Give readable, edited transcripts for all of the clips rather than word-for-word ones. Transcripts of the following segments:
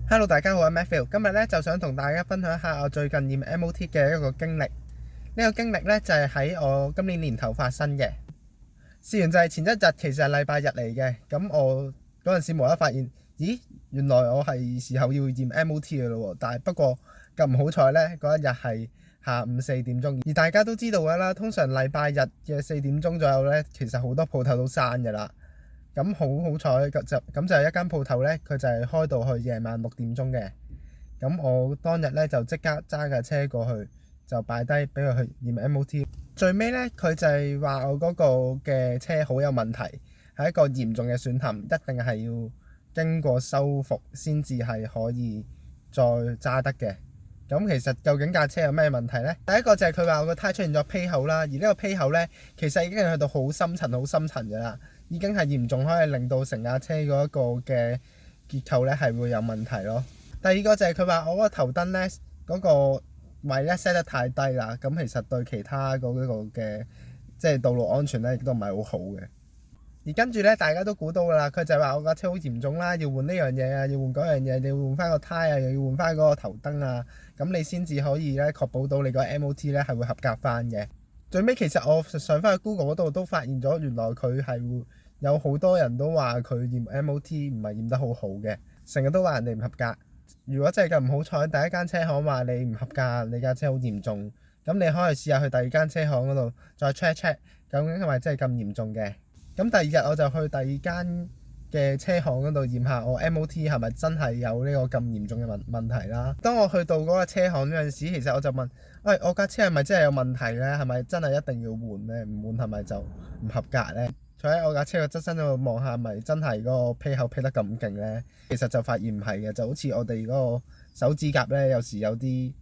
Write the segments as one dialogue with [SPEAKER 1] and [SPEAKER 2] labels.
[SPEAKER 1] Hello，大家好，我係 Matthew。今日咧就想同大家分享一下我最近驗 MOT 嘅一個經歷。呢個經歷咧就係喺我今年年頭發生嘅。事緣就係前一日其實係禮拜日嚟嘅，咁我嗰陣時無啦啦發現，咦，原來我係時候要驗 MOT 嘅咯喎。但係不過咁唔好彩咧，嗰一日係下午4點鐘，而大家都知道㗎啦，通常禮拜日嘅4點鐘左右咧，其實好多鋪頭都閂㗎啦。咁好彩就係一間鋪頭咧，佢就係開到去夜晚6點鐘嘅。咁我當日咧就即刻揸架車過去，就擺低俾佢去驗 MOT。最尾咧，佢就係話我嗰個嘅車好有問題，係一個嚴重嘅損陷，一定係要經過修復先至係可以再揸得嘅。咁其實究竟架車有咩問題呢？第一個就係佢話我個胎出現咗披口啦，而呢個披口呢，其實已經係去到好深層㗎啦，已經係嚴重可以令到成架車嗰一個嘅結構呢係會有問題咯。第二個就係佢話我嗰個頭燈呢，嗰個位呢 set 得太低啦，咁其實對其他嗰個嘅即係道路安全呢亦都唔係好好嘅。而跟住咧，大家都估到㗎啦，佢就係話我架車好嚴重啦，要換呢樣嘢啊，要換嗰樣嘢，你要換翻個胎啊，又要換翻嗰個頭燈啊，咁你先至可以咧確保到你個 MOT 咧係會合格翻嘅。最尾其實我上翻去 Google 嗰度都發現咗，原來佢係會有好多人都話佢驗 MOT 唔係驗得好好嘅，成日都話人哋唔合格。如果真係咁唔好彩，第一間車行話你唔合格，你架車好嚴重，咁你可以試下去第二間車行嗰度再 check 究竟係咪真係咁嚴重嘅。咁第二日我就去第二間嘅車行嗰度驗下我 MOT 係咪真係有呢個咁嚴重嘅問題啦。當我去到嗰個車行嗰陣時，其實我就問：喂，我架車係咪真係有問題呢？係咪真係一定要換呢？唔換係咪就唔合格呢？坐喺我架車嘅側身度望下，係咪真係嗰個披口披得咁勁呢？其實就發現唔係嘅，就好似我哋嗰個手指甲呢，有時有啲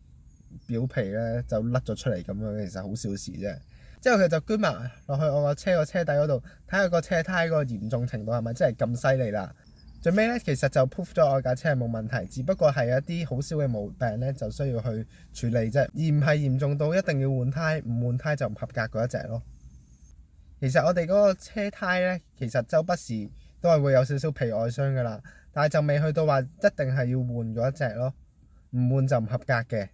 [SPEAKER 1] 表皮呢就甩咗出嚟咁樣，其實好小事啫。之後佢就捐埋落去我個車個車底嗰度，睇下個車胎個嚴重程度係咪真係咁犀利啦。最尾咧，其實就 proof 咗我架車係冇問題，只不過係一啲好少嘅毛病咧，就需要去處理啫，而唔係嚴重到一定要換胎，唔換胎就唔合格嗰一隻咯。其實我哋嗰個車胎咧，其實周不時都係會有少少皮外傷噶啦，但係就未去到話一定係要換嗰一隻咯，唔換就唔合格嘅。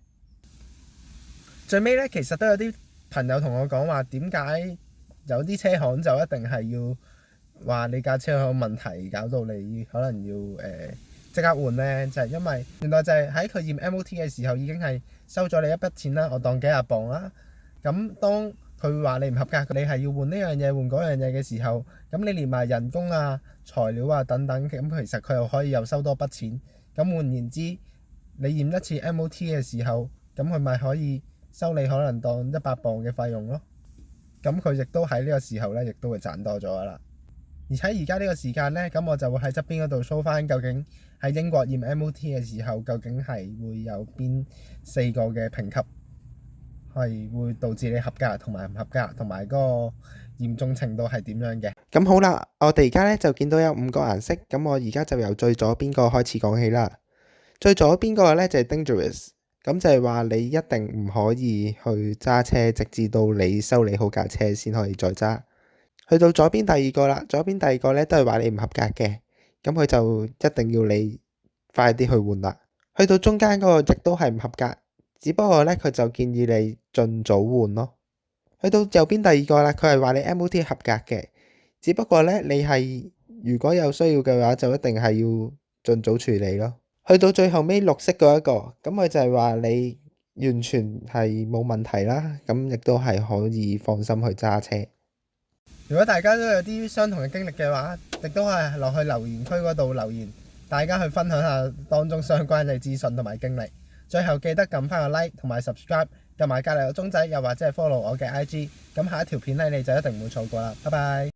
[SPEAKER 1] 最尾咧，其實都有啲朋友同我講話，點解有啲車行就一定係要話你架車有問題，搞到你可能要即刻換呢？就係因為原來就係喺佢驗 MOT 嘅時候已經係收咗你一筆錢啦，我當幾廿磅啦。咁當佢話你唔合格，你係要換呢樣嘢換嗰樣嘢嘅時候，咁你連埋人工啊、材料啊等等，咁其實佢又可以又收多筆錢。咁換言之，你驗一次 MOT 嘅時候，咁佢咪可以收你可能當100磅嘅費用咯，咁佢亦都喺呢個時候咧，亦都會賺多咗噶啦。而且而家呢個時間咧，咁我就會喺側邊嗰度 show 翻，究竟喺英國驗 MOT 嘅時候，究竟係會有邊4個嘅評級係會導致你合格同埋唔合格，同埋嗰個嚴重程度係點樣嘅。咁好啦，我哋而家咧就見到有5個顏色，咁我而家就由最左邊個開始講起啦。最左邊個咧就係 dangerous。咁就係話你一定唔可以去揸車，直至到你修理好架車先可以再揸。去到左邊第二個啦，左邊第二個咧都係話你唔合格嘅，咁佢就一定要你快啲去換啦。去到中間嗰個亦都係唔合格，只不過咧佢就建議你盡早換咯。去到右邊第二個啦，佢係話你 MOT 合格嘅，只不過咧你係如果有需要嘅話，就一定係要盡早處理咯。去到最後尾綠色嗰一個，咁佢就係話你完全係冇問題啦，咁亦都係可以放心去揸車。如果大家都有啲相同嘅經歷嘅話，亦都係落去留言區嗰度留言，大家去分享下當中相關嘅資訊同埋經歷。最後記得撳翻個 like 同埋 subscribe， 撳埋隔離個鐘仔，又或者係 follow 我嘅 IG， 咁下一條片咧你就一定唔會錯過啦。拜拜。